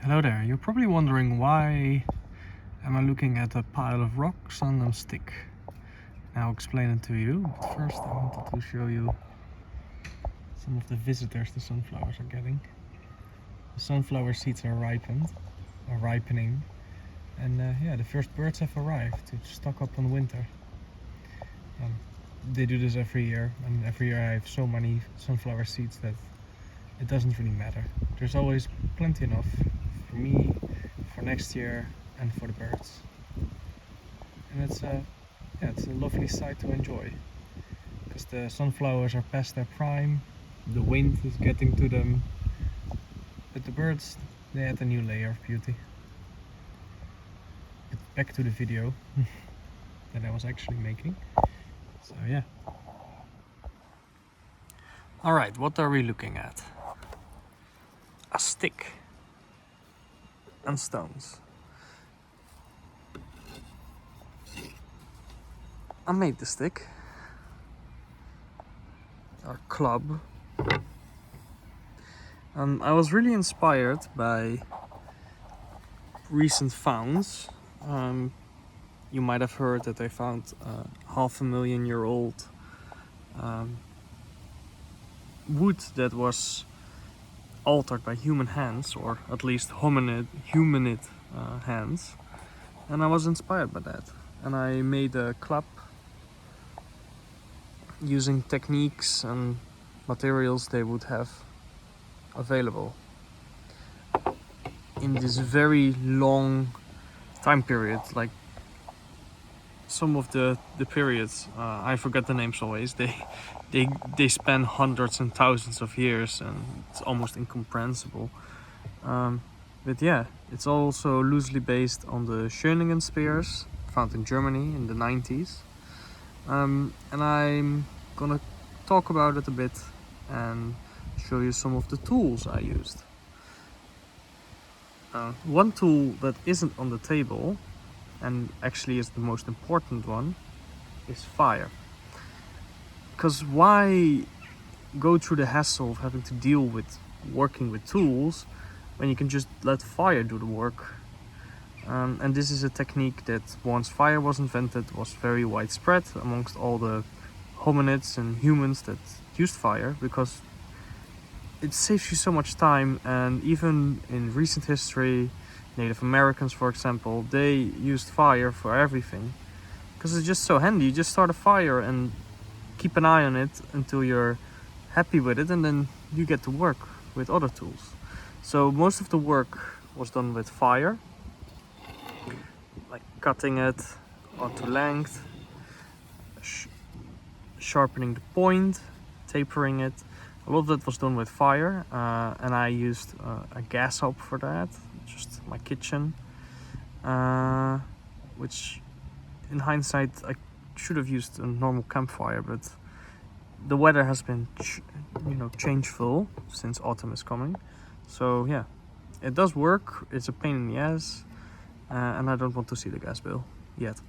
Hello there, you're probably wondering why am I looking at a pile of rocks on a stick. I'll explain it to you, but first I wanted to show you some of the visitors the sunflowers are getting. The sunflower seeds are ripening, and yeah, the first birds have arrived to stock up on winter. They do this every year, and every year I have so many sunflower seeds that it doesn't really matter. There's always plenty enough for me, for next year, and for the birds. And it's a lovely sight to enjoy, because the sunflowers are past their prime, the wind is getting to them, but the birds, they add a new layer of beauty. But back to the video that I was actually making. So yeah. Alright, what are we looking at? A stick and stones. I made the stick, our club. I was really inspired by recent founds. You might have heard that I found a 500,000-year-old wood that was altered by human hands, or at least hominid hands, and I was inspired by that, and I made a club using techniques and materials they would have available in this very long time period. Like some of the periods, I forget the names always, they span hundreds and thousands of years, and it's almost incomprehensible. But yeah, it's also loosely based on the Schöningen spears found in Germany in the 90s. And I'm gonna talk about it a bit and show you some of the tools I used. One tool that isn't on the table, and actually is the most important one, is fire. Because why go through the hassle of having to deal with working with tools when you can just let fire do the work? And this is a technique that, once fire was invented, was very widespread amongst all the hominids and humans that used fire, because it saves you so much time. And even in recent history, Native Americans, for example, they used fire for everything, because it's just so handy. You just start a fire and keep an eye on it until you're happy with it, and then you get to work with other tools. So most of the work was done with fire, like cutting it onto length, sharpening the point, tapering it. A lot of that was done with fire, and I used a gas hob for that, just my kitchen, which in hindsight I should have used a normal campfire, but the weather has been changeful since autumn is coming. So yeah, it does work. It's a pain in the ass, and I don't want to see the gas bill yet.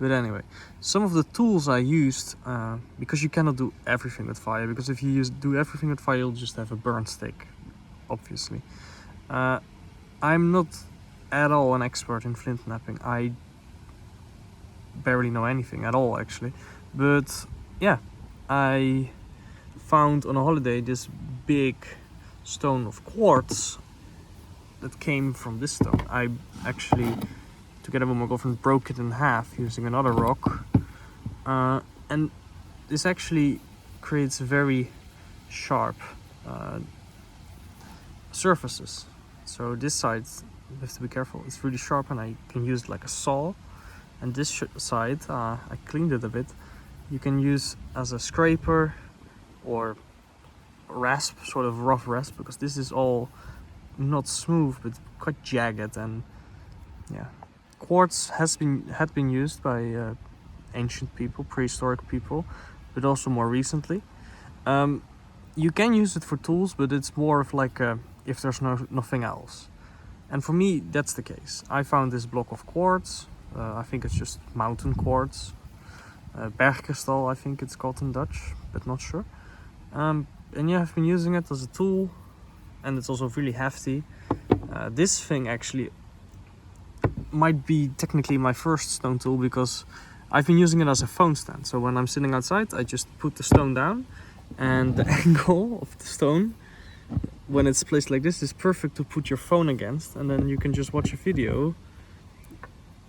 But anyway, some of the tools I used, because you cannot do everything with fire, because if you do everything with fire, you'll just have a burnt stick, obviously. I'm not at all an expert in flint knapping. I barely know anything at all, actually. But yeah, I found on a holiday this big stone of quartz that came from this stone. I actually, together with my girlfriend, broke it in half using another rock, and this actually creates very sharp surfaces. So this side, you have to be careful, it's really sharp, and I can use it like a saw. And this side, I cleaned it a bit, you can use as a scraper or rasp, sort of rough rasp, because this is all not smooth but quite jagged. And yeah, quartz had been used by ancient people, prehistoric people, but also more recently. You can use it for tools, but it's more of like if there's nothing else. And for me, that's the case. I found this block of quartz. I think it's just mountain quartz. Bergkristal, I think it's called in Dutch, but not sure. And yeah, I've been using it as a tool and it's also really hefty. This thing actually might be technically my first stone tool, because I've been using it as a phone stand. So when I'm sitting outside, I just put the stone down, and the angle of the stone when it's placed like this is perfect to put your phone against, and then you can just watch a video,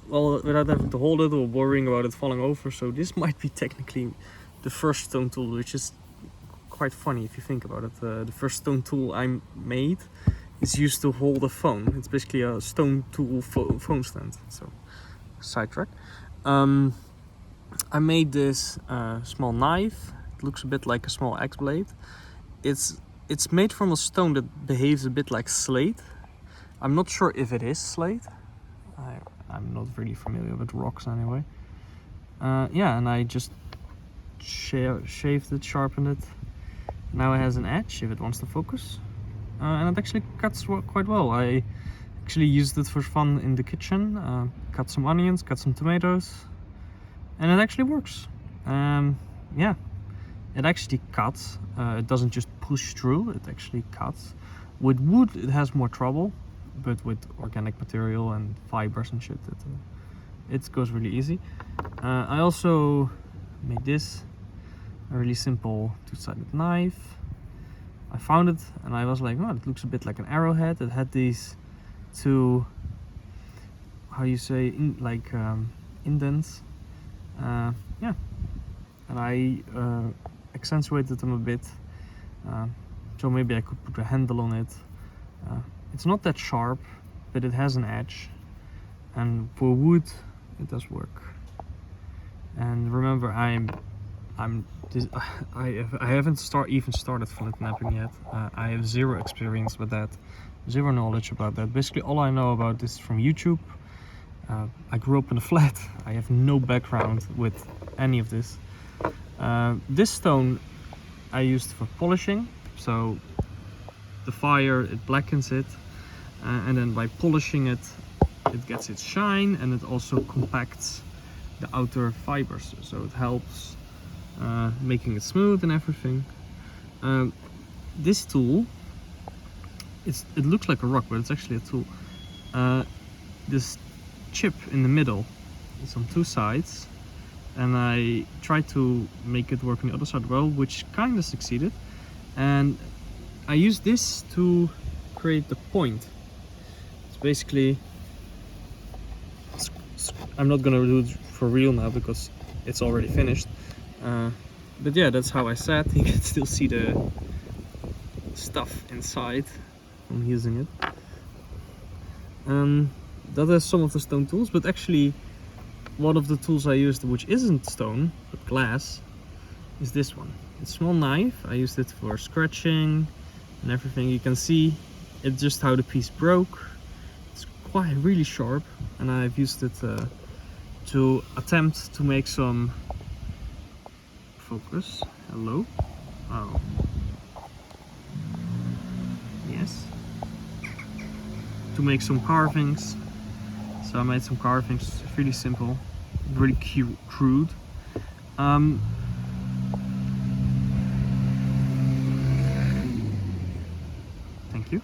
well, without having to hold it or worrying about it falling over. So this might be technically the first stone tool, which is quite funny if you think about it. The first stone tool I made is used to hold a phone. It's basically a stone tool phone stand. So, sidetrack. I made this small knife. It looks a bit like a small axe blade. It's made from a stone that behaves a bit like slate. I'm not sure if it is slate. I'm not really familiar with rocks anyway. Yeah, and I just shaved it, sharpened it. Now it has an edge if it wants to focus. And it actually cuts quite well. I actually used it for fun in the kitchen. Cut some onions, cut some tomatoes, and it actually works. Yeah, it actually cuts. It doesn't just push through, it actually cuts. With wood it has more trouble, but with organic material and fibers and shit, it goes really easy. I also made this, a really simple two-sided knife. I found it and I was like, oh, it looks a bit like an arrowhead. It had these two, how you say, indents. Yeah, and I accentuated them a bit, so maybe I could put a handle on it. It's not that sharp, but it has an edge, and for wood it does work. And remember, I haven't even started flint knapping yet. I have zero experience with that, zero knowledge about that. Basically all I know about this is from YouTube. I grew up in a flat. I have no background with any of this. This stone I used for polishing, so the fire, it blackens it, and then by polishing it, it gets its shine, and it also compacts the outer fibers, so it helps making it smooth and everything. This tool, it looks like a rock, but it's actually a tool. This chip in the middle is on two sides, and I tried to make it work on the other side well, which kind of succeeded. And I used this to create the point. It's basically, I'm not gonna do it for real now because it's already finished. But yeah, that's how I sat. You can still see the stuff inside from using it. That is some of the stone tools, but actually one of the tools I used, which isn't stone but glass, is this one. It's a small knife. I used it for scratching and everything. You can see it's just how the piece broke. It's quite really sharp, and I've used it to attempt to make some focus. Hello. Oh, yes, to make some carvings. So I made some carvings, really simple, really crude. Thank you.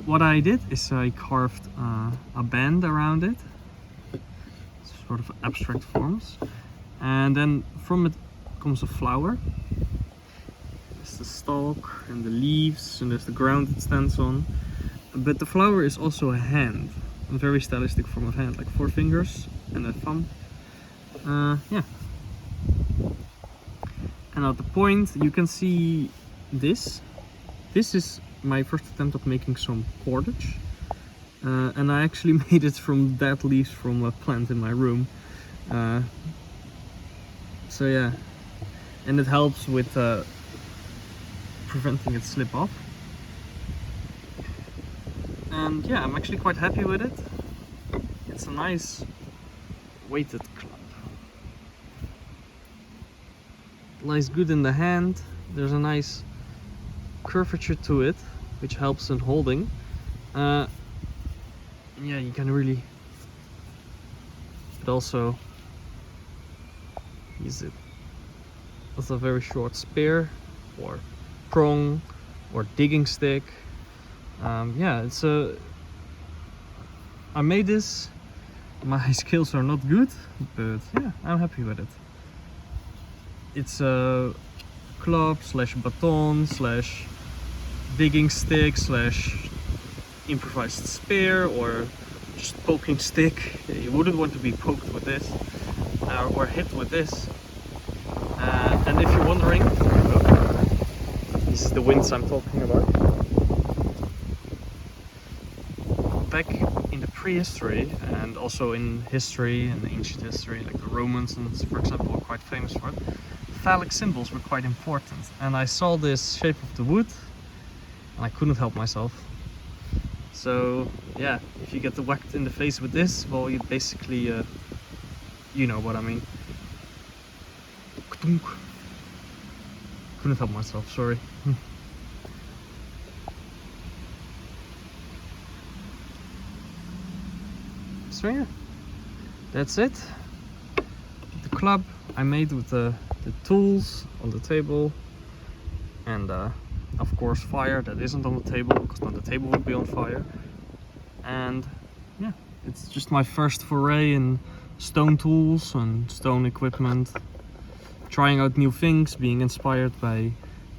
What I did is I carved a band around it, sort of abstract forms, and then from it comes a flower. There's the stalk and the leaves, and there's the ground it stands on. But the flower is also a hand, a very stylistic form of hand, like 4 fingers and a thumb. Yeah. And at the point you can see this. This is my first attempt at making some cordage. And I actually made it from dead leaves from a plant in my room. So yeah, and it helps with preventing it slip off. And yeah, I'm actually quite happy with it. It's a nice weighted club. It lies good in the hand. There's a nice curvature to it, which helps in holding. Yeah, you can really, but also use it as a very short spear or prong or digging stick. Yeah, it's a... I made this. My skills are not good, but yeah, I'm happy with it. It's a club slash baton slash digging stick slash improvised spear or just poking stick. You wouldn't want to be poked with this or hit with this. And if you're wondering, this is the winds I'm talking about. Back in the prehistory and also in history and ancient history, like the Romans, and for example, were quite famous for it. Phallic symbols were quite important, and I saw this shape of the wood and I couldn't help myself. So yeah, if you get whacked in the face with this, well, you basically you know what I mean. Couldn't help myself, sorry. So yeah, that's it. The club I made with the tools on the table, and of course fire that isn't on the table, because then the table would be on fire. And yeah, it's just my first foray in stone tools and stone equipment, trying out new things, being inspired by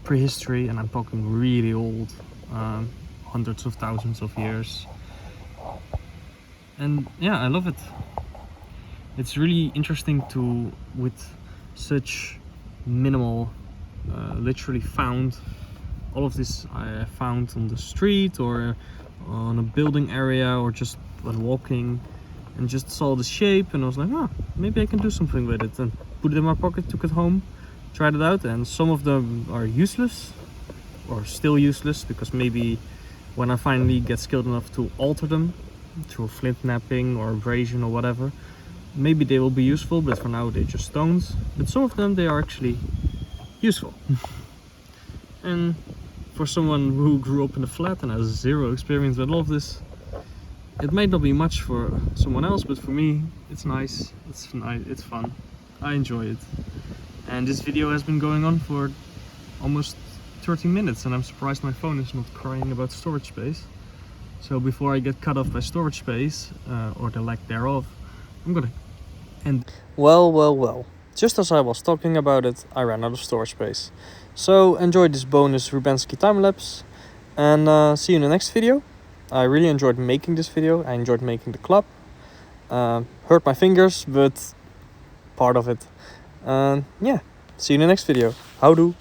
prehistory, and I'm talking really old, hundreds of thousands of years. And yeah, I love it. It's really interesting to, with such minimal, literally found, all of this I found on the street or on a building area or just when walking, and just saw the shape and I was like, oh, maybe I can do something with it, and put it in my pocket, took it home, tried it out, and some of them are useless or still useless, because maybe when I finally get skilled enough to alter them through flint knapping or abrasion or whatever, maybe they will be useful, but for now they're just stones. But some of them, they are actually useful. And for someone who grew up in a flat and has zero experience with all of this, it might not be much for someone else, but for me it's nice, it's fun, I enjoy it. And this video has been going on for almost 30 minutes and I'm surprised my phone is not crying about storage space. So before I get cut off by storage space, or the lack thereof, I'm gonna end. Well. Just as I was talking about it, I ran out of storage space. So enjoy this bonus RUBENSKi time-lapse, and see you in the next video. I really enjoyed making this video. I enjoyed making the club. Hurt my fingers, but part of it. Yeah, see you in the next video. Houdoe.